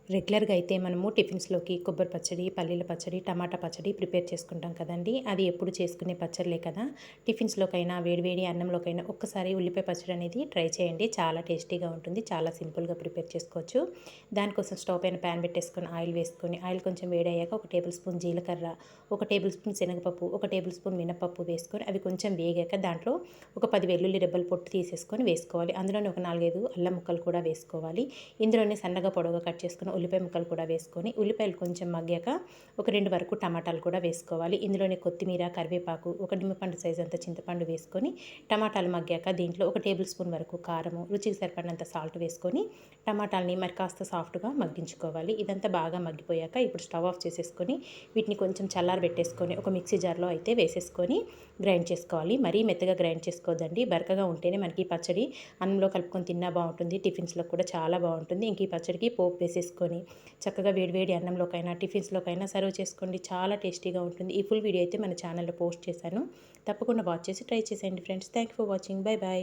రెగ్యులర్‌గా అయితే మనము టిఫిన్స్‌లోకి కొబ్బరి పచ్చడి, పల్లీల పచ్చడి, టమాటా పచ్చడి ప్రిపేర్ చేసుకుంటాం కదండీ! అది ఎప్పుడు చేసుకునే పచ్చడిలే కదా! టిఫిన్స్‌లోకైనా, వేడివేడి అన్నంలోకైనా ఒక్కసారి ఉల్లిపాయ పచ్చడి అనేది ట్రై చేయండి. చాలా టేస్టీగా ఉంటుంది. చాలా సింపుల్‌గా ప్రిపేర్ చేసుకోవచ్చు. దానికోసం స్టవ్ పైన ప్యాన్ పెట్టేసుకొని ఆయిల్ వేసుకొని, ఆయిల్ కొంచెం వేడయ్యాక ఒక టేబుల్ స్పూన్ జీలకర్ర, ఒక టేబుల్ స్పూన్ శనగపప్పు, ఒక టేబుల్ స్పూన్ మినపప్పు వేసుకొని అవి కొంచెం వేగాక దాంట్లో ఒక 10 వెల్లుల్లి రెబ్బలు పొట్టు తీసేసుకొని వేసుకోవాలి. అందులోనే ఒక 4, 5 అల్లం ముక్కలు కూడా వేసుకోవాలి. ఇందులోనే సన్నగా పొడవుగా కట్ చేసుకున్న ఉల్లిపాయ ముక్కలు కూడా వేసుకొని ఉల్లిపాయలు కొంచెం మగ్గాక ఒక 2 వరకు టమాటాలు కూడా వేసుకోవాలి. ఇందులోనే కొత్తిమీర, కరివేపాకు, ఒక నిమ్మపండు సైజ్ అంత చింతపండు వేసుకొని టమాటాలు మగ్గాక దీంట్లో ఒక టేబుల్ స్పూన్ వరకు కారము, రుచికి సరిపడినంత సాల్ట్ వేసుకొని టమాటాలని మరి కాస్త సాఫ్ట్‌గా మగ్గించుకోవాలి. ఇదంతా బాగా మగ్గిపోయాక ఇప్పుడు స్టవ్ ఆఫ్ చేసేసుకొని వీటిని కొంచెం చల్లారబెట్టేసుకొని ఒక మిక్సీ జార్‌లో అయితే వేసేసుకొని గ్రైండ్ చేసుకోవాలి. మరీ మెత్తగా గ్రైండ్ చేసుకోవద్దండి. బరకగా ఉంటేనే మనకి పచ్చడి అన్నంలో కలుపుకొని తిన్నా బావుంటుంది. టిఫిన్స్‌లో కూడా చాలా బావుంటుంది. ఇంక ఈ పచ్చడికి పోపు వేసేసుకొని చక్కగా వేడివేడి అన్నంలోకైనా, టిఫిన్స్‌లోకైనా సర్వ్ చేసుకోండి. చాలా టేస్టీగా ఉంటుంది. ఈ ఫుల్ వీడియో అయితే మన ఛానల్‌లో పోస్ట్ చేశాను. తప్పకుండా వాచ్ చేసి ట్రై చేసేయండి friends. Thank you for watching. By by.